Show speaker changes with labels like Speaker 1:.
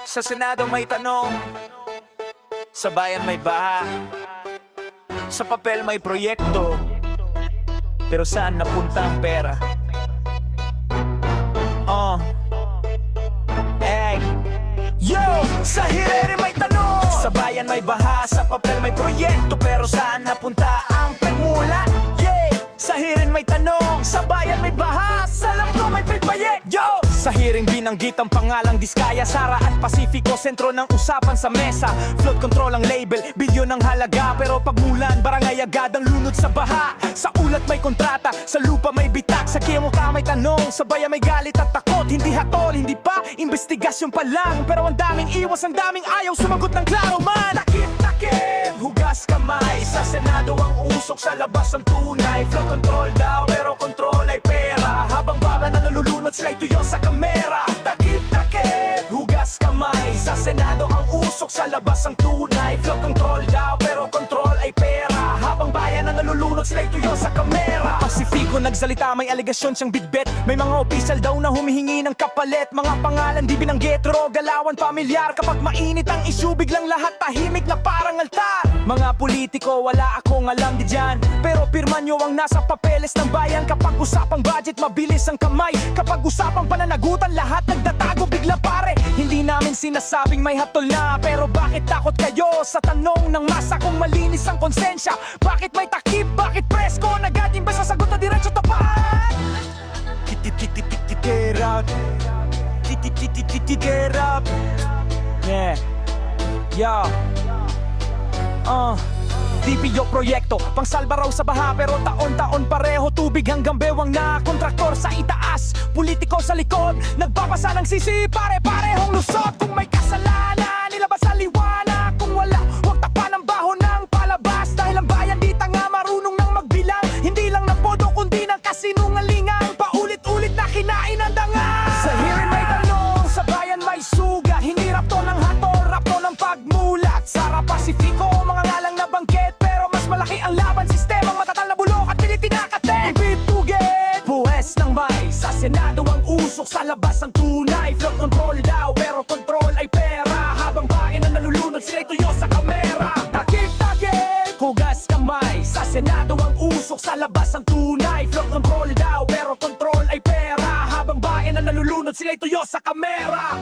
Speaker 1: Sa Senado may tanong, sa bayan may baha, sa papel may proyekto, pero saan napunta ang pera? Yo! Sa hirere may tanong, sa bayan may baha, sa papel may proyekto, pero saan napunta ang pagmulan? Yeah! Sa hirin may tanong, sa bayan may baha, sa langko may pagbayek. Yo! Sa hearing binanggit ang pangalang Diskaya, Sara at Pacifico, sentro ng usapan sa mesa. Flood control ang label, bilyon ang halaga, pero pagmulan, barangay agad ang lunod sa baha. Sa ulat may kontrata, sa lupa may bitak, sa kimuka may tanong, sa bayan may galit at takot. Hindi hatol, hindi pa, investigasyon pa lang, pero ang daming iwas, ang daming ayaw sumagot ng klaro man. Takip, hugas kamay, sa Senado ang usok, sa labas ang tunay. Flood control daw, pero control ay pera, habang baba na nalulunod sila'y tuyo sa kamera. Takip, hugas kamay, sa Senado ang usok, sa labas ang tunay. Flood control daw, pero control ay pera, habang bayan na nalulunod sila'y tuyo sa kamera. Pacifico nagsalita, may aligasyon siyang bitbit, may mga opisyal daw na humihingi ng kapalit. Mga pangalan di binanggit, pero galawan pamilyar. Kapag mainit ang issue, biglang lahat tahimik na parang altar. Mga politiko, wala akong alam di dyan, pero pirma nyo ang nasa papeles ng bayan. Kapag usapang budget, mabilis ang kamay. Kapag usapang pananagutan, lahat nagtatago bigla pare. Hindi namin sinasabing may hatol na, pero bakit takot kayo sa tanong ng masa kung malinis ang konsensya? Bakit may takip, bakit presko? Nagad imbes sa sagot na diretso tapat. Get out, get up. Yeah, yo. DPO proyekto, pangsalba raw sa baha, pero taon-taon pareho tubig hanggang bewang na. Kontraktor sa itaas, politiko sa likod, nagbabasa ng sisi, pare-parehong lusot. Kung may kasalanan, nilabas sa liwanag. Kung wala, huwag tapan ng baho ng palabas. Dahil ang bayan di tanga, marunong nang magbilang. Hindi lang ng podo, kundi ng kasinungalingan. Paulit-ulit na kinain ang danga. Sa hearing may tanong, sa bayan may sugat. Hindi rapto ng hatol, rapto ng pagmulat. Sara Pacifico, mga ngalang nabanggit, pero mas malaki ang laban. Sistemang matatal na bulok at pinitinakate. Ibibugit, buwes ng may, sa Senado ang usok, sa labas ang tunay. Flood control daw, pero control ay pera, habang bayan ang nalulunod sila'y tuyo sa kamera. Takip, hugas kamay, sa Senado ang usok, sa labas ang tunay. Flood control daw, pero control ay pera, habang bayan ang nalulunod sila'y tuyo sa kamera.